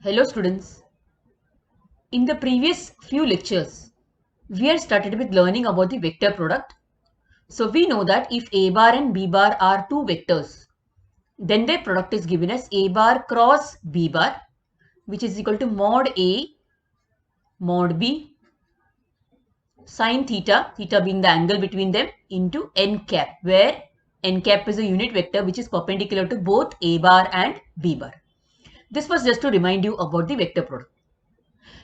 Hello students. In the previous few lectures, we had started with learning about the vector product. So we know that if A bar and B bar are two vectors, then their product is given as A bar cross B bar, which is equal to mod A mod B sine theta, theta being the angle between them, into n cap, where n cap is a unit vector which is perpendicular to both A bar and B bar. This was just to remind you about the vector product.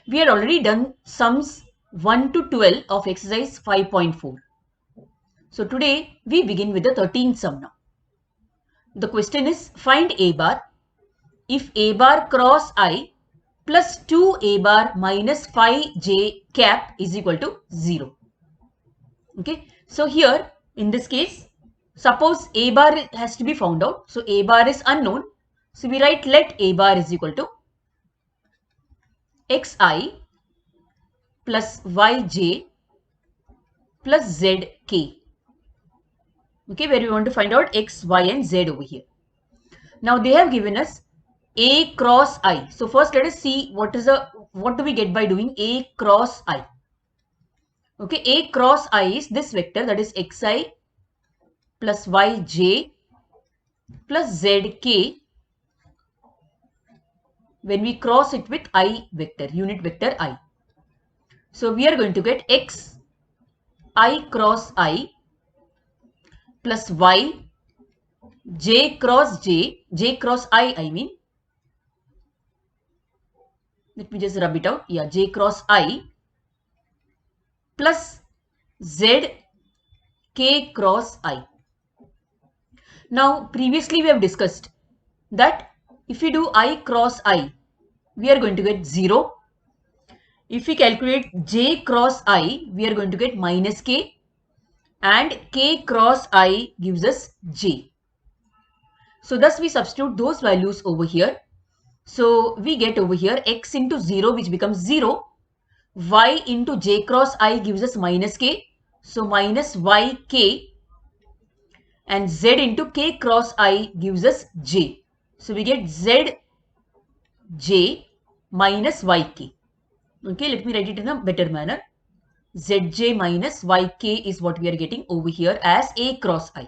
We had already done sums 1 to 12 of exercise 5.4. So today we begin with the 13th sum now. The question is, find A bar if A bar cross I plus 2A bar minus phi j cap is equal to 0. Okay, so here in this case, suppose A bar has to be found out. So A bar is unknown. So we write let A bar is equal to xi plus yj plus zk. Okay, where we want to find out x, y and z over here. Now they have given us A cross I. So first let us see what do we get by doing A cross I. Okay, A cross I is this vector, that is xi plus yj plus zk when we cross it with I vector, unit vector I. So we are going to get x I cross I plus y j cross I mean. Let me just rub it out. Yeah, j cross I plus z k cross I. Now, previously we have discussed that if we do I cross I, we are going to get 0. If we calculate j cross I, we are going to get minus k, and k cross I gives us j. So thus we substitute those values over here. So we get over here x into 0, which becomes 0. Y into j cross I gives us minus k. So minus yk, and z into k cross I gives us j. So we get z j minus yk. Okay, let me write it in a better manner. Zj minus yk is what we are getting over here as A cross I.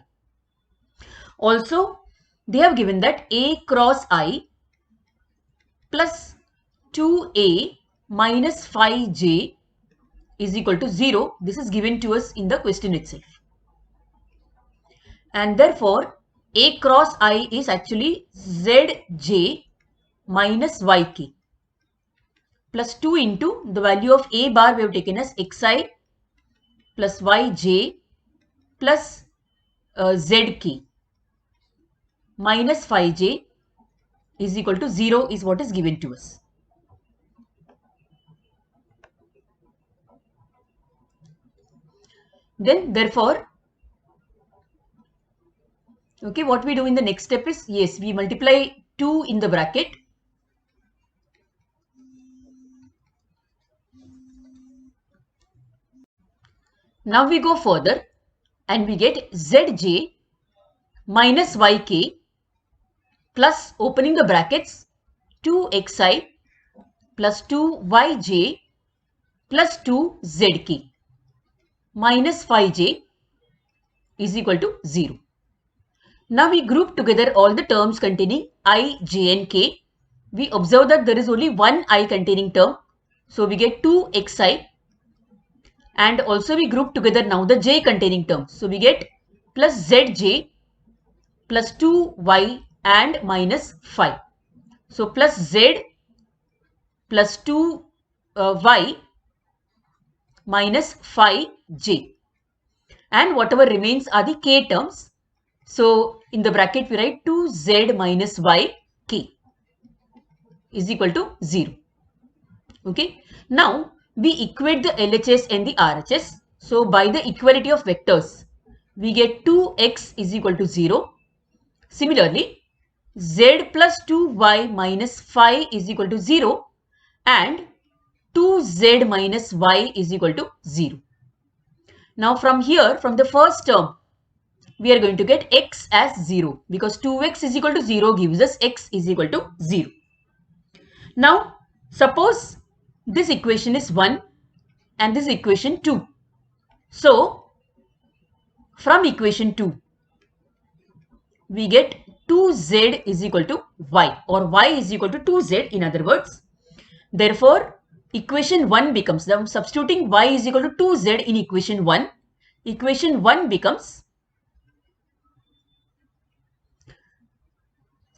Also, they have given that A cross I plus 2A minus phi j is equal to 0. This is given to us in the question itself. And therefore, A cross I is actually Zj minus yk plus 2 into the value of A bar we have taken as xi plus yj plus zk minus phi j is equal to 0 is what is given to us. Then therefore, okay, what we do in the next step is, yes, we multiply 2 in the bracket. Now we go further and we get zj minus yk plus, opening the brackets, 2xi plus 2yj plus 2zk minus phi j is equal to 0. Now we group together all the terms containing I, j and k. We observe that there is only one I containing term. So we get 2xi, and also we group together now the j containing terms. So we get plus zj plus 2y and minus phi. So plus z plus 2y minus phi j, and whatever remains are the k terms. So in the bracket we write 2z minus y k is equal to 0. Okay. Now we equate the LHS and the RHS. So by the equality of vectors, we get 2x is equal to 0. Similarly, z plus 2y minus phi is equal to 0, and 2z minus y is equal to 0. Now from here, from the first term, we are going to get x as 0 because 2x is equal to 0 gives us x is equal to 0. Now, suppose this equation is 1 and this equation 2. So, from equation 2, we get 2z is equal to y, or y is equal to 2z in other words. Therefore, equation 1 becomes, substituting y is equal to 2z in equation 1 becomes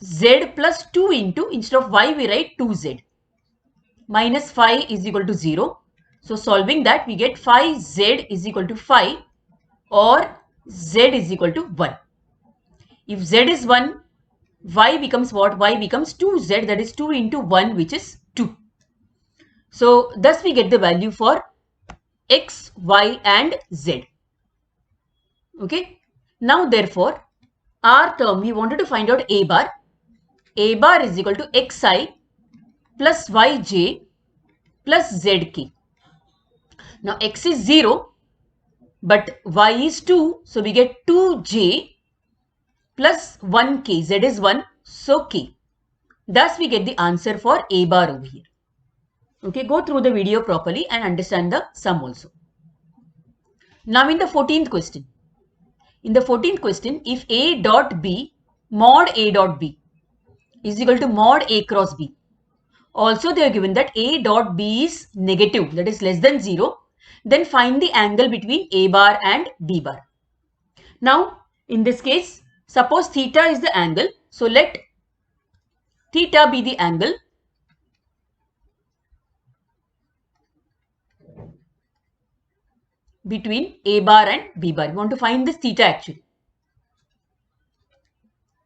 z plus 2 into, instead of y we write 2z, minus 5 is equal to 0. So solving that we get 5z is equal to 5 or z is equal to 1. If z is 1, y becomes what? Y becomes 2z, that is 2 into 1, which is 2. So thus we get the value for x, y and z. Okay. Now therefore, our term we wanted to find out a bar. A bar is equal to xi plus yj plus zk. Now x is 0 but y is 2, so we get 2j plus 1k. Z is 1, so k. Thus we get the answer for a bar over here. Okay, go through the video properly and understand the sum also. Now in the 14th question. In the 14th question, if a dot b mod a dot b is equal to mod a cross b. Also they are given that a dot b is negative, that is less than 0. Then find the angle between a bar and b bar. Now in this case, suppose theta is the angle. So let theta be the angle between a bar and b bar. We want to find this theta actually.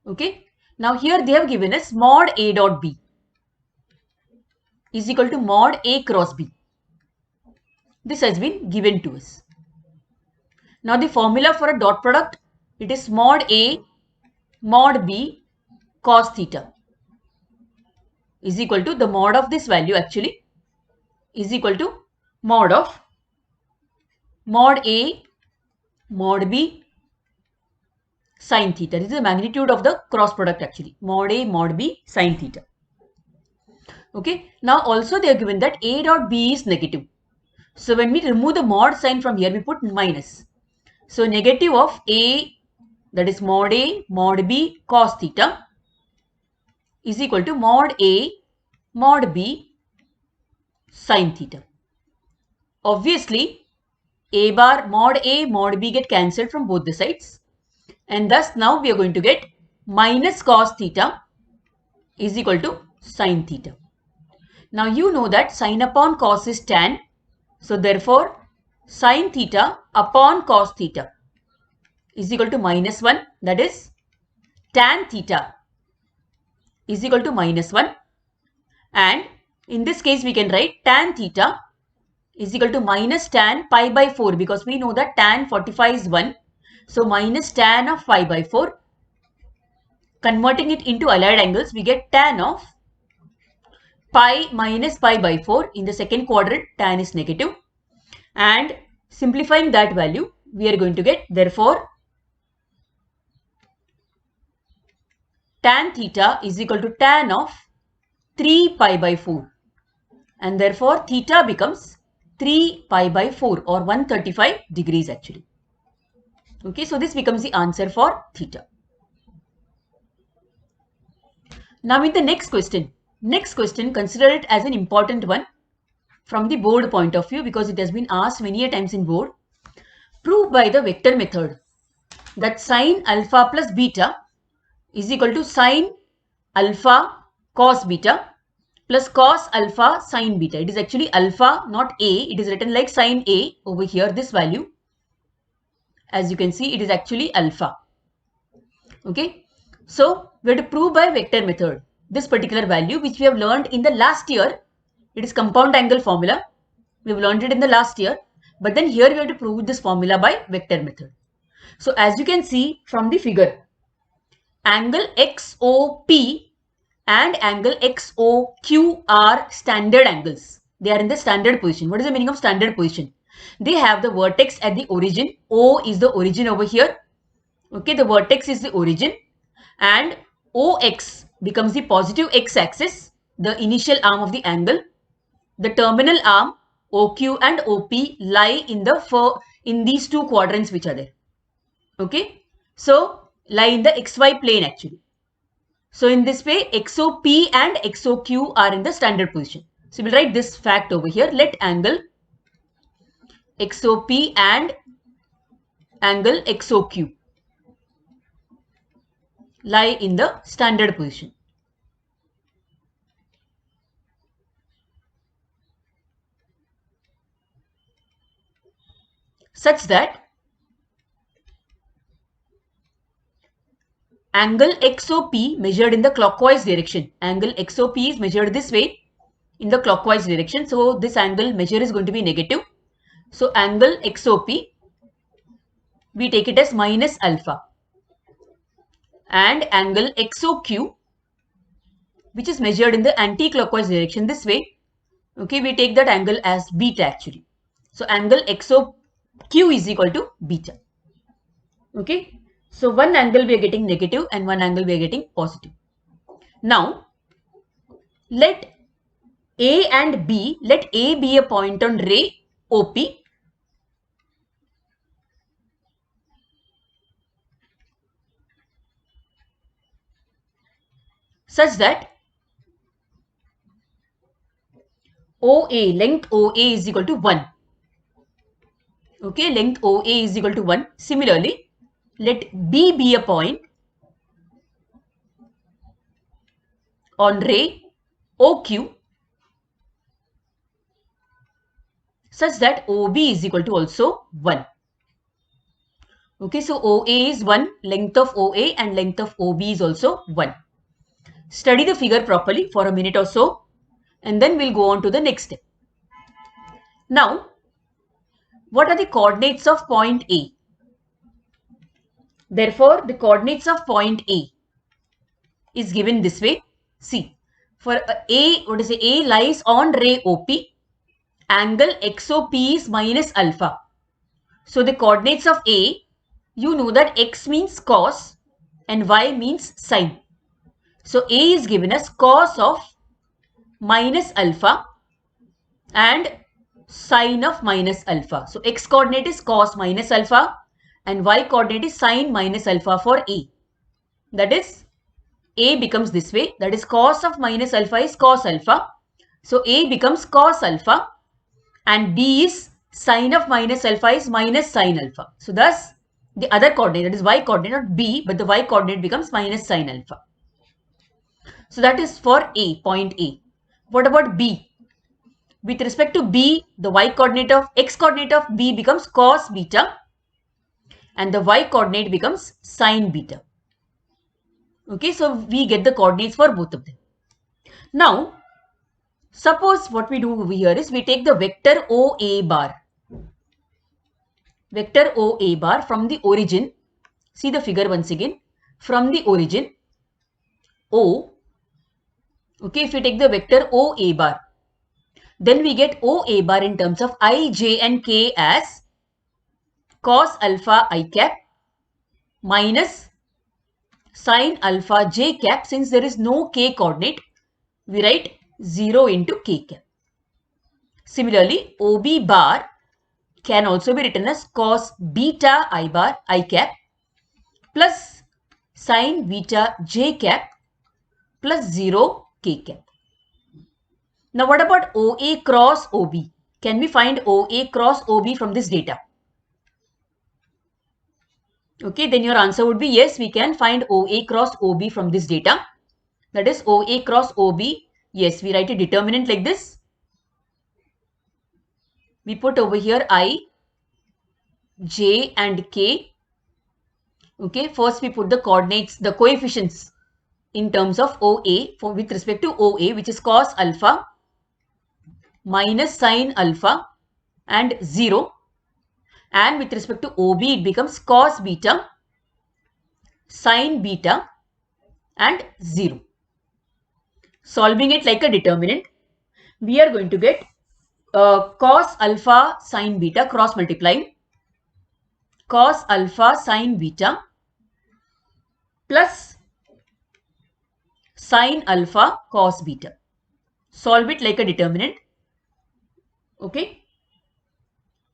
Okay. Now here they have given us mod a dot b is equal to mod a cross b. This has been given to us. Now the formula for a dot product, it is mod a mod b cos theta is equal to the mod of this value actually is equal to mod of mod a mod b sin theta. This is the magnitude of the cross product actually, mod a mod b sin theta. Okay. Now also they are given that a dot b is negative. So when we remove the mod sign from here, we put minus. So negative of a, that is mod a mod b cos theta is equal to mod a mod b sin theta. Obviously, a bar mod a mod b get cancelled from both the sides. And thus now we are going to get minus cos theta is equal to sin theta. Now you know that sin upon cos is tan. So therefore sin theta upon cos theta is equal to minus 1. That is tan theta is equal to minus 1. And in this case we can write tan theta is equal to minus tan pi by 4, because we know that tan 45 is 1. So minus tan of pi by 4. Converting it into allied angles, we get tan of pi minus pi by 4. In the second quadrant, tan is negative. And simplifying that value, we are going to get, therefore, tan theta is equal to tan of 3 pi by 4. And therefore, theta becomes 3 pi by 4 or 135 degrees actually. Okay, so this becomes the answer for theta. Now in the next question, consider it as an important one from the board point of view, because it has been asked many a times in board. Prove by the vector method that sine alpha plus beta is equal to sine alpha cos beta plus cos alpha sine beta. It is actually alpha, not a. It is written like sine a over here, this value. As you can see, it is actually alpha. Okay. So we have to prove by vector method this particular value, which we have learned in the last year. It is compound angle formula. We have learned it in the last year. But then here we have to prove this formula by vector method. So as you can see from the figure, angle XOP and angle XOQ are standard angles. They are in the standard position. What is the meaning of standard position? They have the vertex at the origin. O is the origin over here. Okay, the vertex is the origin. And OX becomes the positive x-axis the initial arm of the angle. The terminal arm OQ and OP lie in these two quadrants which are there. Okay, so lie in the XY plane actually. So in this way, XOP and XOQ are in the standard position. So we'll write this fact over here. Let angle XOP and angle XOQ lie in the standard position. Such that angle XOP measured in the clockwise direction. Angle XOP is measured this way in the clockwise direction. So this angle measure is going to be negative. So angle XOP, we take it as minus alpha. And angle XOQ, which is measured in the anti-clockwise direction this way, okay, we take that angle as beta actually. So angle XOQ is equal to beta. Okay, so one angle we are getting negative and one angle we are getting positive. Now, let A and B, let A be a point on ray OP. Such that OA, length OA is equal to 1. Okay, length OA is equal to 1. Similarly, let B be a point on ray OQ such that OB is equal to also 1. Okay, so OA is 1, length of OA and length of OB is also 1. Study the figure properly for a minute or so and then we'll go on to the next step. Now, what are the coordinates of point A? Therefore, the coordinates of point A is given this way. See, for A, A lies on ray OP, angle XOP is minus alpha. So the coordinates of A, you know that X means cos and Y means sine. So A is given as cos of minus alpha and sine of minus alpha. So X coordinate is cos minus alpha and Y coordinate is sine minus alpha for A. That is, A becomes this way. That is, cos of minus alpha is cos alpha. So A becomes cos alpha and B is sine of minus alpha is minus sine alpha. So thus, the other coordinate, that is Y coordinate, not B, but the Y coordinate becomes minus sine alpha. So that is for A, point A. What about B? With respect to B, the Y coordinate of X coordinate of B becomes cos beta and the Y coordinate becomes sine beta. Okay, so we get the coordinates for both of them. Now, suppose what we do over here is we take the vector OA bar. Vector OA bar from the origin. See the figure once again. From the origin O. Okay, if we take the vector OA bar, then we get OA bar in terms of I, J and K as cos alpha I cap minus sine alpha j cap. Since there is no K coordinate, we write 0 into K cap. Similarly, OB bar can also be written as cos beta I bar I cap plus sine beta j cap plus 0 K cap. Now what about OA cross OB? Can we find OA cross OB from this data? Okay, then your answer would be yes, we can find OA cross OB from this data. That is OA cross OB. Yes, we write a determinant like this. We put over here I, J and K. Okay, first we put the coordinates, the coefficients in terms of OA with respect to OA, which is cos alpha minus sine alpha and 0. And with respect to OB, it becomes cos beta, sine beta and 0. Solving it like a determinant, we are going to get cos alpha sine beta cross multiplying cos alpha sine beta plus sine alpha cos beta. solve it like a determinant, okay,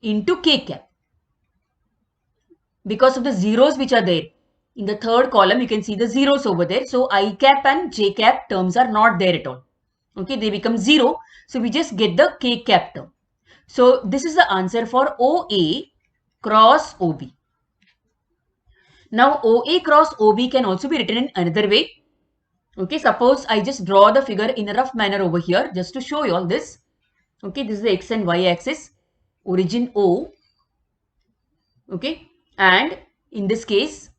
into k cap. Because of the zeros which are there in the third column, you can see the zeros over there. So I cap and j cap terms are not there at all. Okay, they become 0. So we just get the k cap term. So this is the answer for OA cross OB. Now OA cross OB can also be written in another way. Okay, suppose I just draw the figure in a rough manner over here just to show you all this. Okay, this is the x and y axis, origin O. Okay, and in this case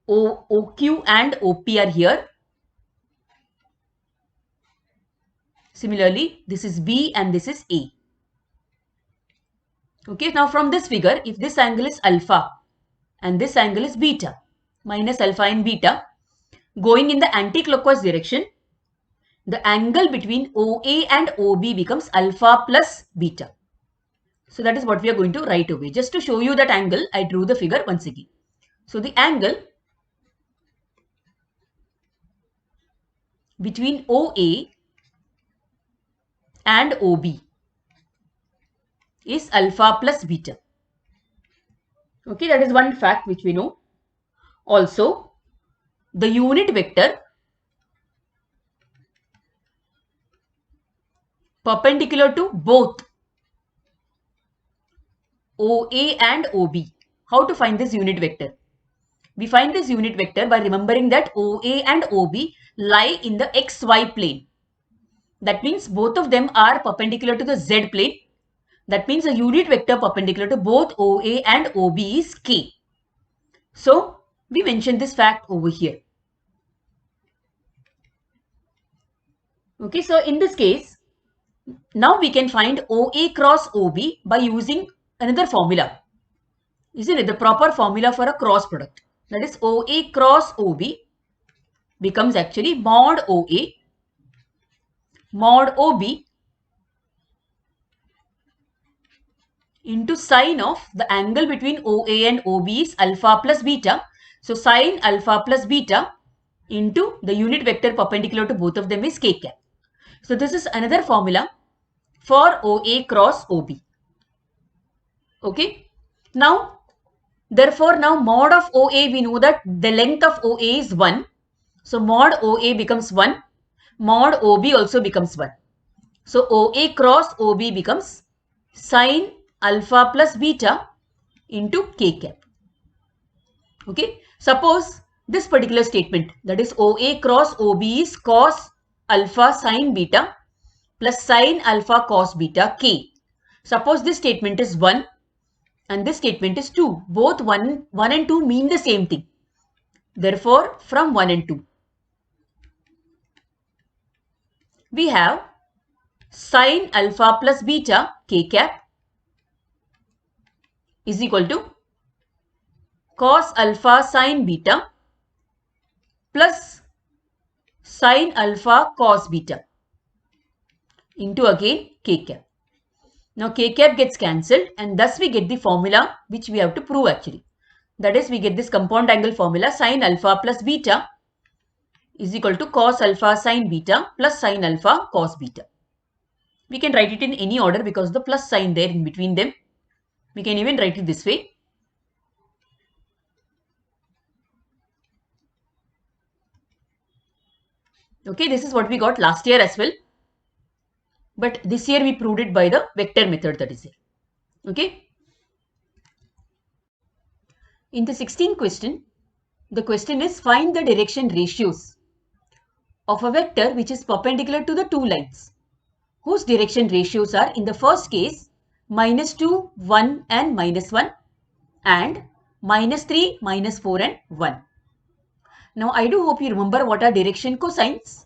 OQ and OP are here. Similarly, this is B and this is A. Okay, now from this figure, if this angle is alpha and this angle is beta, minus alpha and beta, going in the anti-clockwise direction, the angle between OA and OB becomes alpha plus beta. So that is what we are going to write away. Just to show you that angle, I drew the figure once again. So the angle between OA and OB is alpha plus beta. Okay, that is one fact which we know. Also, the unit vector perpendicular to both OA and OB. How to find this unit vector? We find this unit vector by remembering that OA and OB lie in the XY plane. That means both of them are perpendicular to the Z plane. That means a unit vector perpendicular to both OA and OB is K. So we mentioned this fact over here. Okay, so in this case, now we can find OA cross OB by using another formula. Isn't it? The proper formula for a cross product. That is OA cross OB becomes actually mod OA mod OB into sine of the angle between OA and OB is alpha plus beta. So sine alpha plus beta into the unit vector perpendicular to both of them is k cap. So this is another formula for OA cross OB. Okay. Now, therefore, now mod of OA, we know that the length of OA is 1. So mod OA becomes 1. Mod OB also becomes 1. So OA cross OB becomes sine alpha plus beta into k cap. Okay. Suppose this particular statement, that is OA cross OB is cos alpha sine beta plus sine alpha cos beta k. Suppose this statement is 1 and this statement is 2. Both 1 and 2 mean the same thing. Therefore, from 1 and 2, we have sine alpha plus beta k cap is equal to cos alpha sine beta plus sine alpha cos beta into again k cap. Now k cap gets cancelled and thus we get the formula which we have to prove actually. That is, we get this compound angle formula sine alpha plus beta is equal to cos alpha sine beta plus sine alpha cos beta. We can write it in any order because the plus sign there in between them. We can even write it this way. Okay, this is what we got last year as well. But this year we proved it by the vector method, that is it. Okay. In the 16th question, the question is find the direction ratios of a vector which is perpendicular to the two lines, whose direction ratios are in the first case -2, 1 and -1 and -3, -4 and 1. Now I do hope you remember what are direction cosines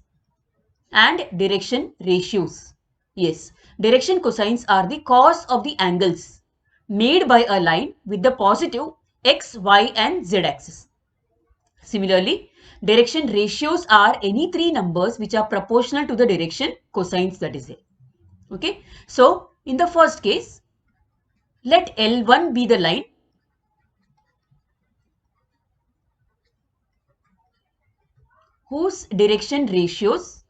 and direction ratios. Yes, direction cosines are the cos of the angles made by a line with the positive x, y and z axis. Similarly, direction ratios are any three numbers which are proportional to the direction cosines, that is it. Okay. So, in the first case, let L1 be the line whose direction ratios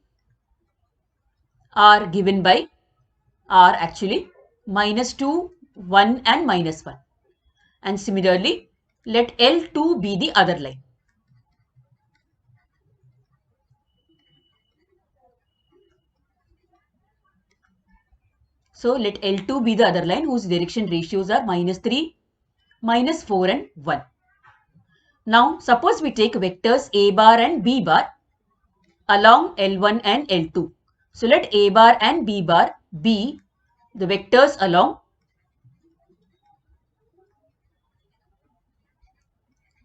are given by are actually -2, 1 and -1. And similarly, let L2 be the other line. So let L2 be the other line whose direction ratios are -3, -4 and 1. Now suppose we take vectors A bar and B bar along L1 and L2. So let A bar and B bar be the vectors along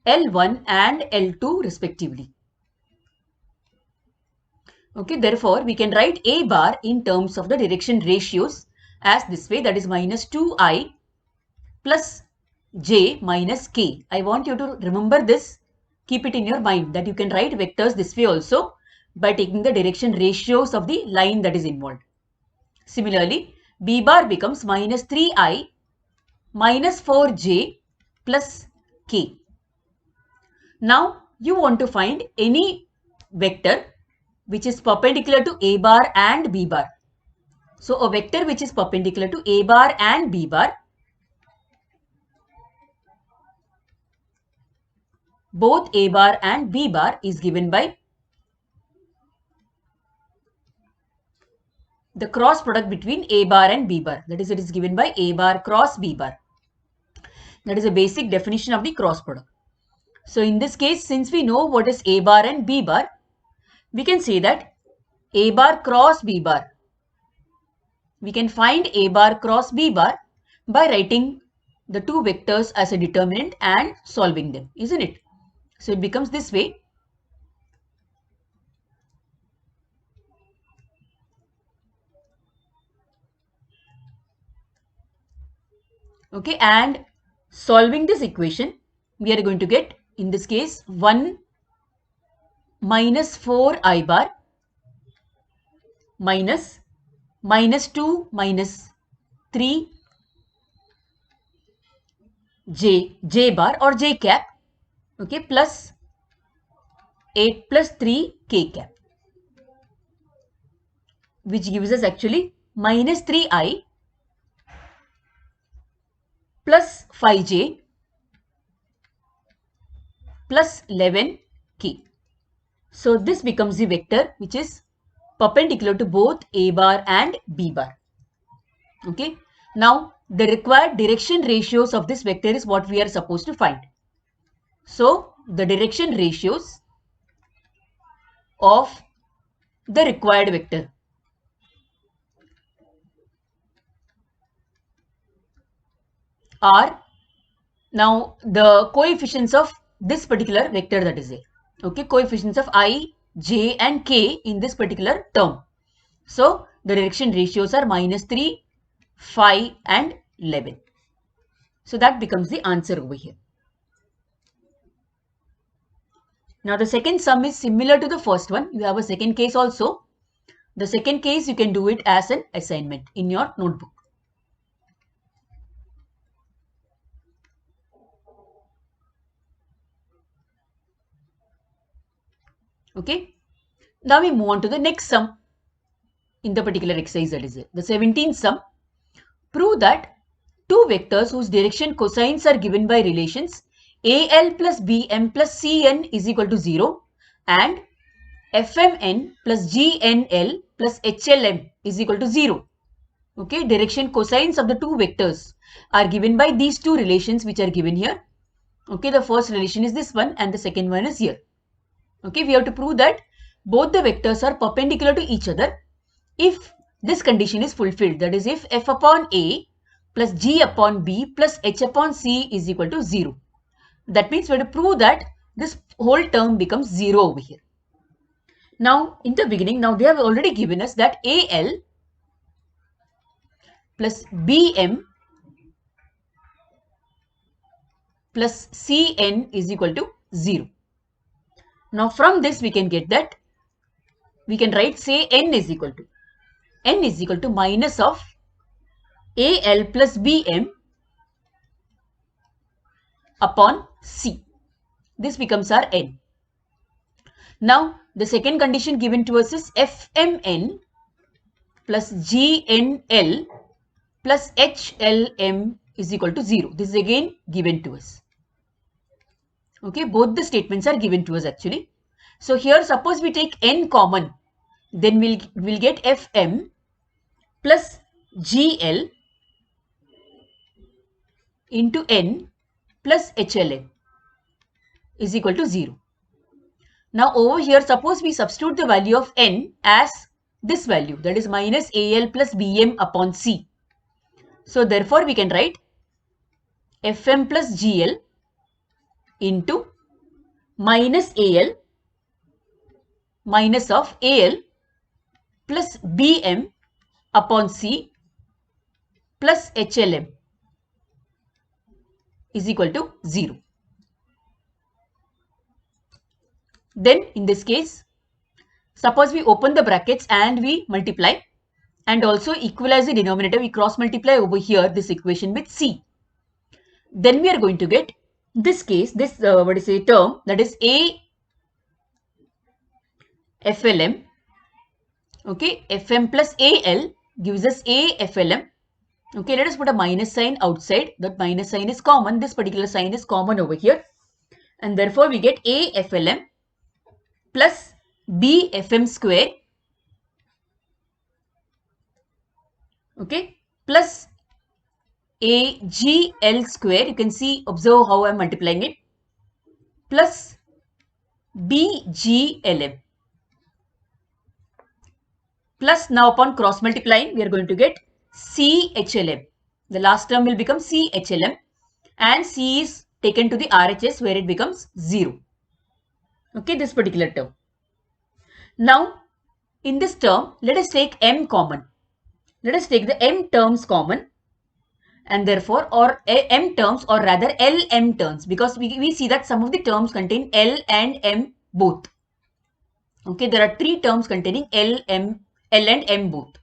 L1 and L2 respectively. Okay, therefore we can write A bar in terms of the direction ratios as this way, that is -2i plus j minus k. I want you to remember this, keep it in your mind that you can write vectors this way also by taking the direction ratios of the line that is involved. Similarly, B bar becomes -3i minus 4j plus k. Now you want to find any vector which is perpendicular to A bar and B bar. So a vector which is perpendicular to A bar and B bar, both A bar and B bar is given by the cross product between A bar and B bar. That is, it is given by A bar cross B bar. That is a basic definition of the cross product. So in this case, since we know what is A bar and B bar, we can say that A bar cross B bar. We can find A bar cross B bar by writing the two vectors as a determinant and solving them, isn't it? So it becomes this way. Okay, and solving this equation, we are going to get, in this case, 1 minus 4i bar minus -2 minus 3 j bar or j cap, okay, plus 8 plus 3 k cap, which gives us actually -3i plus 5j plus 11k. So this becomes the vector which is perpendicular to both A bar and B bar. Okay. Now the required direction ratios of this vector is what we are supposed to find. So the direction ratios of the required vector are now the coefficients of this particular vector that is there. Okay, coefficients of I, j and k in this particular term. So the direction ratios are -3, 5 and 11. So that becomes the answer over here. Now the second sum is similar to the first one. You have a second case also. The second case you can do it as an assignment in your notebook. Okay. Now we move on to the next sum in the particular exercise that is it. The 17th sum. Prove that two vectors whose direction cosines are given by relations AL plus BM plus CN is equal to 0 and FMN plus GNL plus HLM is equal to 0. Okay, direction cosines of the two vectors are given by these two relations which are given here. Okay, the first relation is this one and the second one is here. Okay, we have to prove that both the vectors are perpendicular to each other if this condition is fulfilled. That is, if f upon a plus g upon b plus h upon c is equal to 0. That means we have to prove that this whole term becomes 0 over here. Now, in the beginning, now they have already given us that AL plus BM plus CN is equal to 0. Now, from this we can get that we can write, say, n is equal to minus of AL plus BM upon C. This becomes our n. Now, the second condition given to us is FMN plus GNL plus HLM is equal to 0. This is again given to us. Okay, both the statements are given to us actually. So here suppose we take N common, then we'll get Fm plus GL into N plus HLM is equal to 0. Now over here, suppose we substitute the value of N as this value, that is minus AL plus BM upon C. So therefore we can write Fm plus GL into minus AL minus of AL plus BM upon C plus HLM is equal to 0. Then in this case, suppose we open the brackets and we multiply and also equalize the denominator, we cross multiply over here this equation with C. Then we are going to get this case, this term, that is A FLM. Okay, Fm plus AL gives us A FLM. Okay, let us put a minus sign outside. That minus sign is common. This particular sign is common over here. And therefore, we get A FLM plus B FM square. Okay, plus A GL square. You can see, observe how I am multiplying it. Plus B GLM. Plus now upon cross multiplying, we are going to get CHLM. The last term will become CHLM and C is taken to the RHS where it becomes 0. Okay, this particular term. Now, in this term, let us take M common. Let us take the M terms common and therefore, or M terms or rather LM terms, because we see that some of the terms contain L and M both. Okay, there are 3 terms containing L and M both.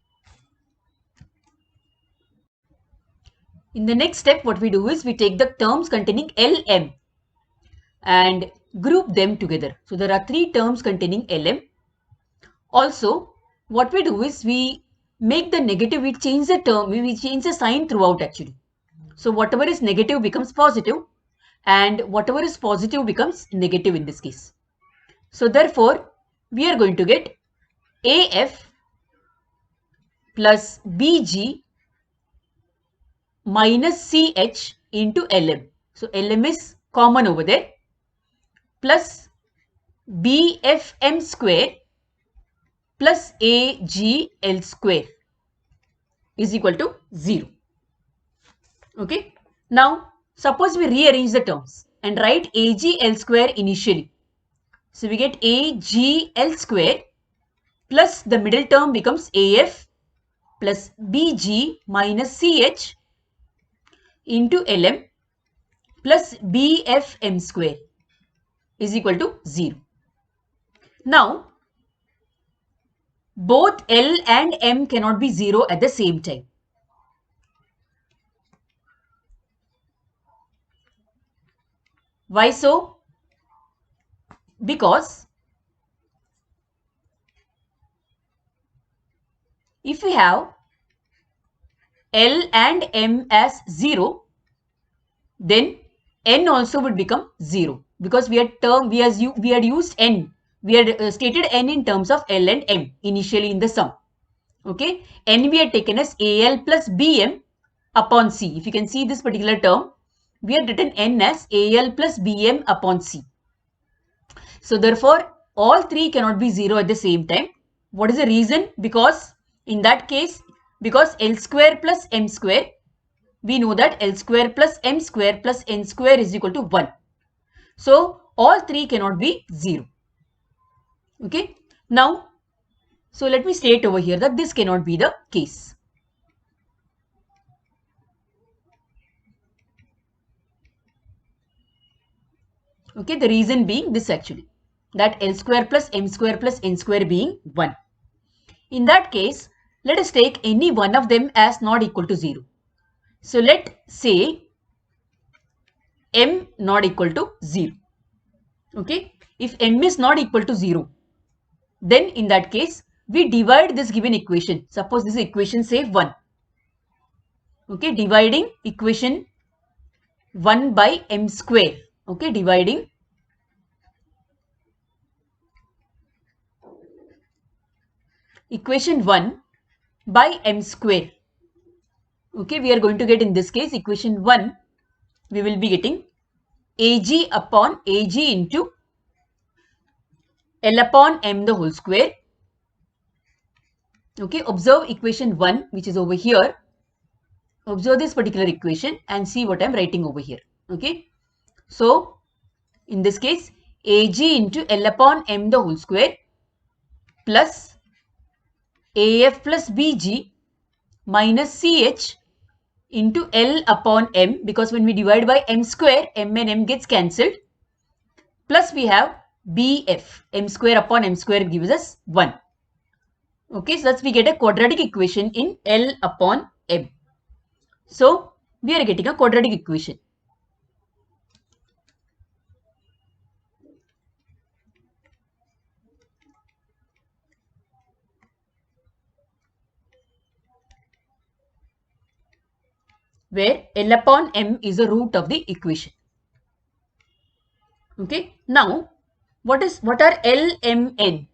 In the next step, what we do is we take the terms containing LM and group them together. So there are 3 terms containing LM. Also, what we do is we make the negative, we change the term, we change the sign throughout actually. So whatever is negative becomes positive and whatever is positive becomes negative in this case. So therefore, we are going to get AF plus BG minus CH into LM. So LM is common over there, plus BFM square plus AGL square is equal to 0. Okay. Now, suppose we rearrange the terms and write AGL square initially. So we get AGL square plus the middle term becomes AF plus BG minus CH into LM plus BFM square is equal to 0. Now, both L and M cannot be 0 at the same time. Why so? Because if we have L and M as 0, then N also would become 0 because we had used N. We had stated N in terms of L and M initially in the sum. Okay, N we had taken as AL plus BM upon C. If you can see this particular term, we had written N as AL plus BM upon C. So therefore, all 3 cannot be 0 at the same time. What is the reason? Because in that case, because L square plus M square, we know that L square plus M square plus N square is equal to 1. So all 3 cannot be 0. Okay. Now, so let me state over here that this cannot be the case. Okay, the reason being this actually, that L square plus M square plus N square being 1. In that case, let us take any one of them as not equal to 0. So let's say M not equal to 0. Okay, if M is not equal to 0, then in that case, we divide this given equation. Suppose this equation say 1. Okay, dividing equation 1 by m square. Okay, dividing equation 1 by m square. Okay, we are going to get in this case equation 1, we will be getting Ag upon Ag into L upon m the whole square. Okay, observe equation 1 which is over here. Observe this particular equation and see what I am writing over here. Okay, so in this case Ag into L upon m the whole square plus AF plus BG minus CH into L upon m, because when we divide by m square, m and m gets cancelled, plus we have BF, m square upon m square gives us 1. Okay, so thus we get a quadratic equation in L upon m. So we are getting a quadratic equation. Where L upon m is the root of the equation. Okay, now what are L, M, N?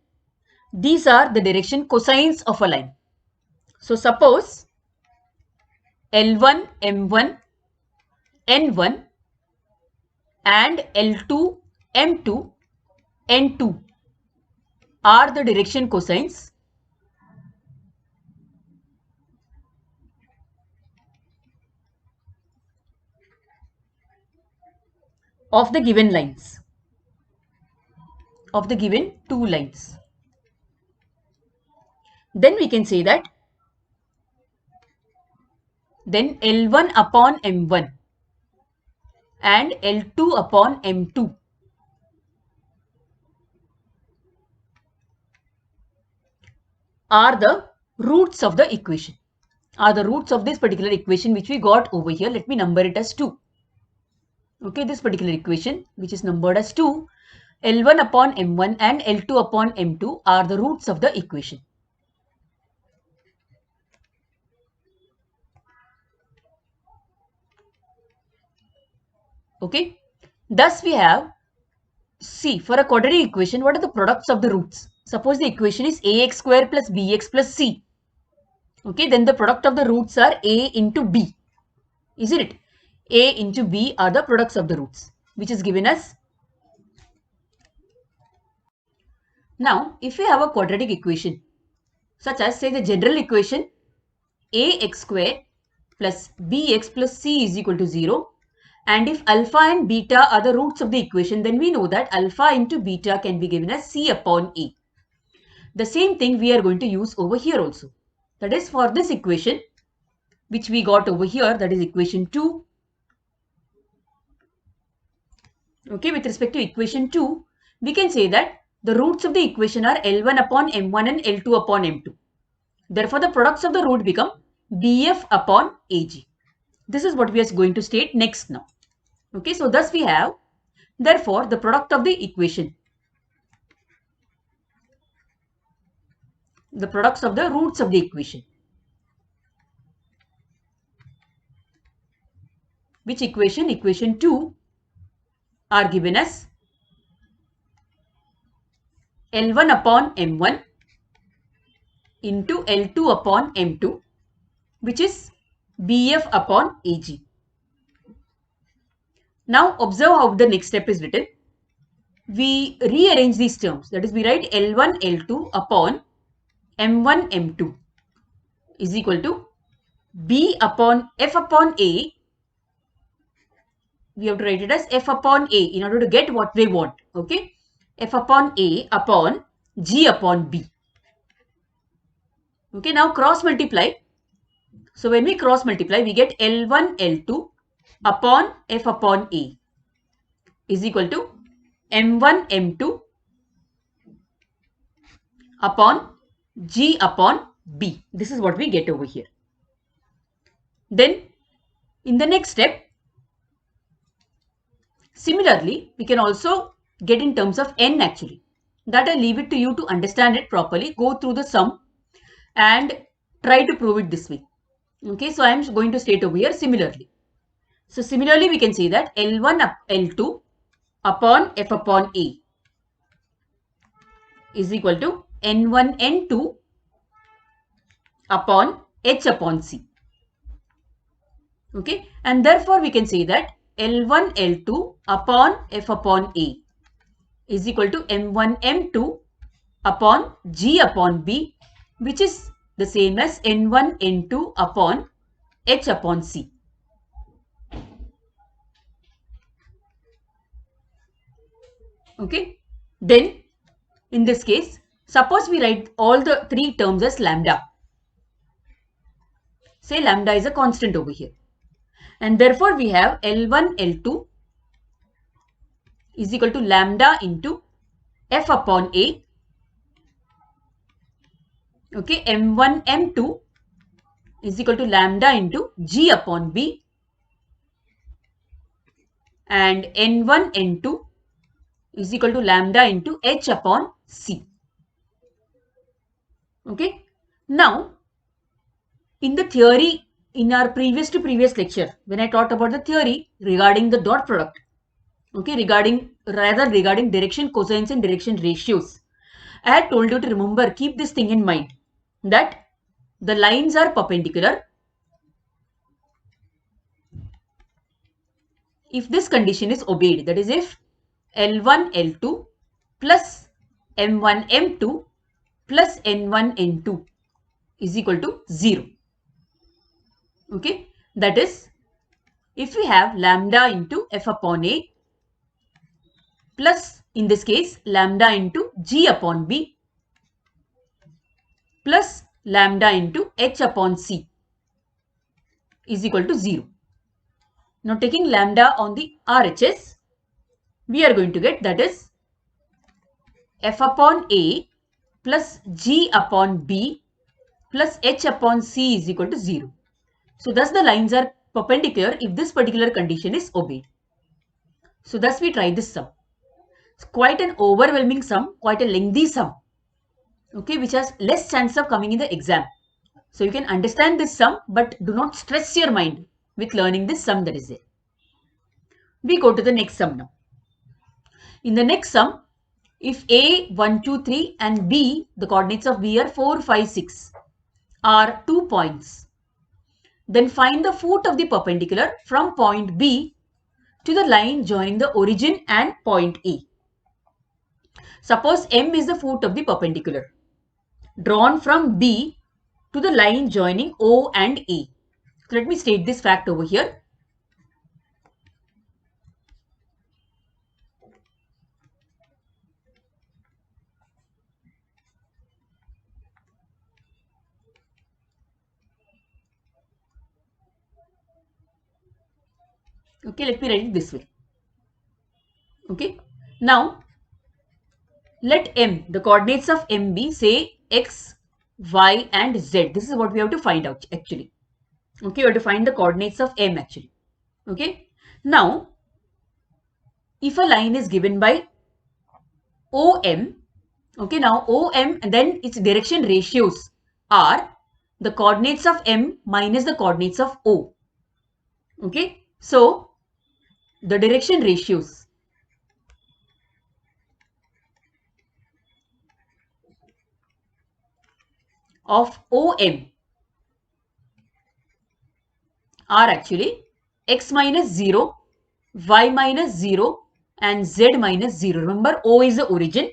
These are the direction cosines of a line. So suppose L1, M1, N1 and L2, M2, N2 are the direction cosines of the given lines, of the given two lines. Then we can say that then L1 upon M1 and L2 upon M2 are the roots of the equation, are the roots of this particular equation which we got over here. Let me number it as 2. Okay, this particular equation which is numbered as 2, L1 upon M1 and L2 upon M2 are the roots of the equation. Okay, thus we have, see, for a quadratic equation, what are the products of the roots? Suppose the equation is ax square plus bx plus c. Okay, then the product of the roots are a into b, isn't it? A into b are the products of the roots, which is given as. Now, if we have a quadratic equation, such as say the general equation ax square plus bx plus c is equal to 0, and if alpha and beta are the roots of the equation, then we know that alpha into beta can be given as c upon a. The same thing we are going to use over here also. That is, for this equation which we got over here, that is equation 2. Okay, with respect to equation 2, we can say that the roots of the equation are L1 upon M1 and L2 upon M2. Therefore, the products of the root become BF upon AG. This is what we are going to state next now. Okay, so thus we have, therefore, the product of the equation, the products of the roots of the equation. Which equation? Equation 2 are given as L1 upon M1 into L2 upon M2, which is BF upon AG. Now observe how the next step is written. We rearrange these terms. That is, we write L1 L2 upon M1 M2 is equal to B upon F upon A. We have to write it as F upon A in order to get what we want. Okay, F upon A upon G upon B. Okay, now cross multiply. So when we cross multiply, we get L1 L2 upon F upon A is equal to M1 M2 upon G upon B. This is what we get over here. Then in the next step, similarly, we can also get in terms of N actually. That I leave it to you to understand it properly. Go through the sum and try to prove it this way. Okay, so I am going to state over here similarly. So similarly, we can say that L1 up L2 upon F upon A is equal to N1 N2 upon H upon C. Okay, and therefore we can say that L1 L2 upon F upon A is equal to M1 M2 upon G upon B, which is the same as N1 N2 upon H upon C. Okay, then in this case, suppose we write all the three terms as lambda. Say lambda is a constant over here. And therefore, we have L1, L2 is equal to lambda into F upon A. Okay, M1, M2 is equal to lambda into G upon B. And N1, N2 is equal to lambda into H upon C. Okay. Now, in the theory, in our previous lecture, when I talked about the theory regarding the dot product, okay, regarding direction cosines and direction ratios, I had told you to remember, keep this thing in mind, that the lines are perpendicular if this condition is obeyed. That is, if L1 L2 plus M1 M2 plus N1 N2 is equal to 0. Okay, that is, if we have lambda into F upon A plus, in this case, lambda into G upon B plus lambda into H upon C is equal to 0. Now, taking lambda on the RHS, we are going to get, that is, F upon A plus G upon B plus H upon C is equal to 0. So, thus the lines are perpendicular if this particular condition is obeyed. So, thus we try this sum. It's quite an overwhelming sum, quite a lengthy sum, okay, which has less chance of coming in the exam. So, you can understand this sum, but do not stress your mind with learning this sum that is there. We go to the next sum now. In the next sum, if A 1, 2, 3 and B, the coordinates of B are 4, 5, 6, are 2 points, then find the foot of the perpendicular from point B to the line joining the origin and point A. Suppose M is the foot of the perpendicular drawn from B to the line joining O and A. So let me state this fact over here. Okay, let me write it this way. Okay, now let M, the coordinates of M be, say, X, Y and Z. This is what we have to find out actually. Okay, we have to find the coordinates of M actually. Okay, now if a line is given by OM, okay, now OM and then its direction ratios are the coordinates of M minus the coordinates of O. Okay, so the direction ratios of OM are actually X minus 0, Y minus 0 and Z minus 0. Remember, O is the origin.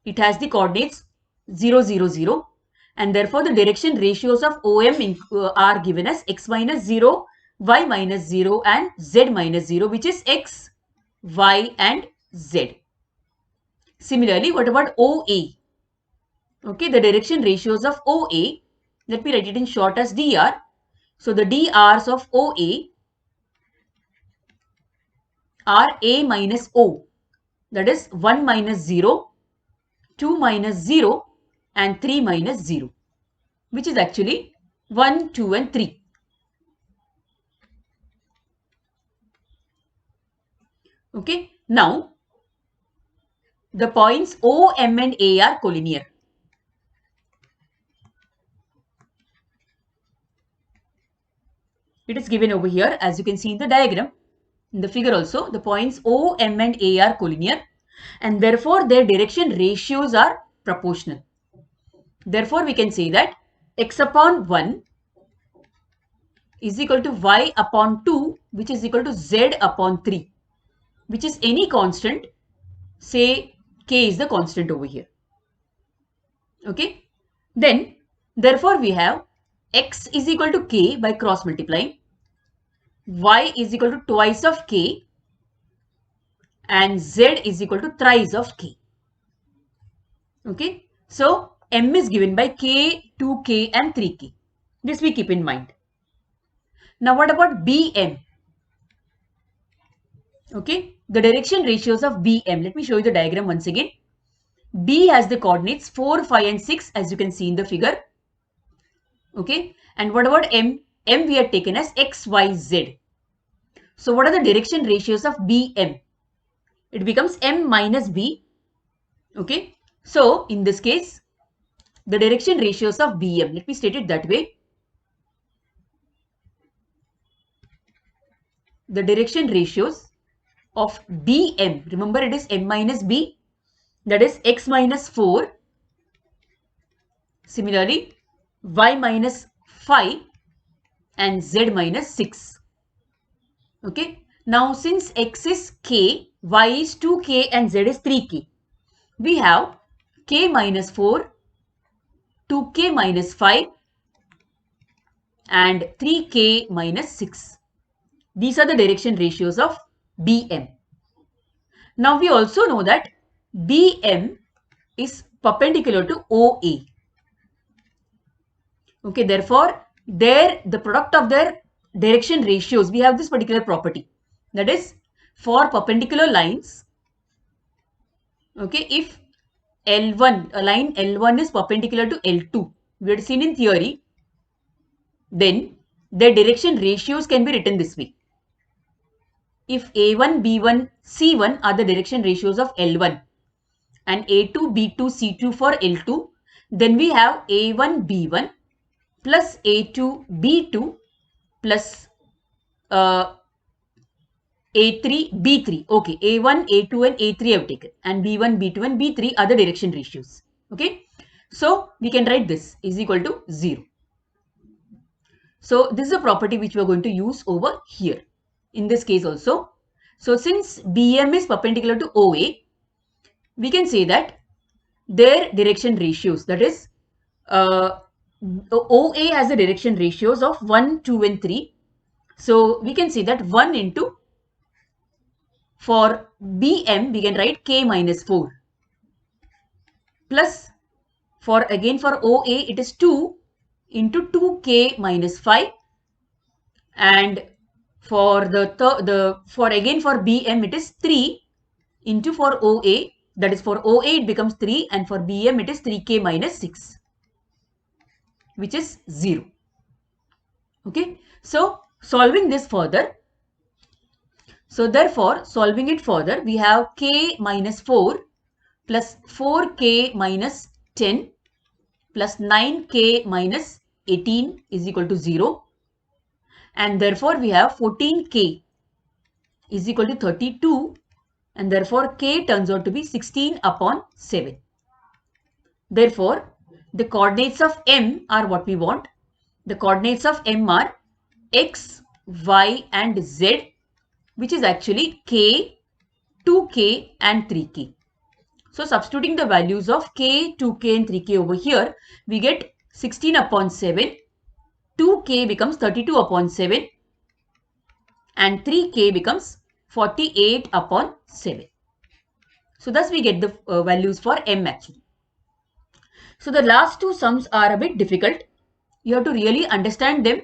It has the coordinates 0, 0, 0. And therefore, the direction ratios of OM are given as X minus 0, Y minus 0 and Z minus 0, which is X, Y and Z. Similarly, what about OA? Okay, the direction ratios of OA, let me write it in short as DR. So, the DRs of OA are A minus O, that is 1 minus 0, 2 minus 0 and 3 minus 0, which is actually 1, 2 and 3. Okay, now the points O, M and A are collinear. It is given over here as you can see in the diagram. In the figure also, the points O, M and A are collinear and therefore their direction ratios are proportional. Therefore, we can say that x upon 1 is equal to y upon 2, which is equal to z upon 3, which is any constant. Say k is the constant over here. Okay. Then, therefore, we have x is equal to k by cross multiplying, y is equal to twice of k, and z is equal to thrice of k. Okay. So, m is given by k, 2k and 3k. This we keep in mind. Now, what about bm? Okay. The direction ratios of bm. Let me show you the diagram once again. B has the coordinates 4, 5 and 6 as you can see in the figure. Okay. And what about M? M we had taken as X, Y, Z. So what are the direction ratios of BM? It becomes M minus B. Okay. So in this case, the direction ratios of BM, let me state it that way. The direction ratios of BM, remember it is M minus B, that is X minus 4. Similarly, Y minus 5 and Z minus 6. Okay. Now, since X is K, Y is 2K and Z is 3K, we have K minus 4, 2K minus 5 and 3K minus 6. These are the direction ratios of BM. Now, we also know that BM is perpendicular to OA. Okay, therefore, the product of their direction ratios, we have this particular property. That is, for perpendicular lines, okay, if L1, a line L1 is perpendicular to L2, we had seen in theory, then their direction ratios can be written this way. If A1, B1, C1 are the direction ratios of L1 and A2, B2, C2 for L2, then we have A1, B1 plus A2, B2 plus A3, B3. Okay, A1, A2 and A3 I have taken and B1, B2 and B3 are the direction ratios. Okay, so we can write this is equal to 0. So this is a property which we are going to use over here in this case also. So since BM is perpendicular to OA, we can say that their direction ratios, that is OA has the direction ratios of 1, 2 and 3. So we can say that 1 into, for BM we can write K minus 4 plus for OA it is 2 into 2K minus 5 and for for BM it is 3 into for OA, that is for OA it becomes 3 and for BM it is 3K minus 6, which is 0. Okay, so solving this further, so therefore solving it further, we have K minus 4 plus 4K minus 10 plus 9K minus 18 is equal to 0. And therefore we have 14K is equal to 32 and therefore K turns out to be 16 upon 7. Therefore, the coordinates of M are what we want. The coordinates of M are X, Y and Z, which is actually K, 2K and 3K. So substituting the values of K, 2K and 3K over here, we get 16 upon 7, 2K becomes 32 upon 7 and 3K becomes 48 upon 7. So thus we get the values for M actually. So the last two sums are a bit difficult. You have to really understand them.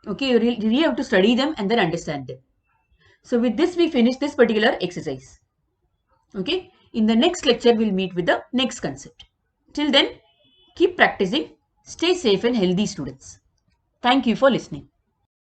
Okay, you really have to study them and then understand them. So with this we finish this particular exercise. Okay, in the next lecture we'll meet with the next concept. Till then, keep practicing. Stay safe and healthy, students. Thank you for listening.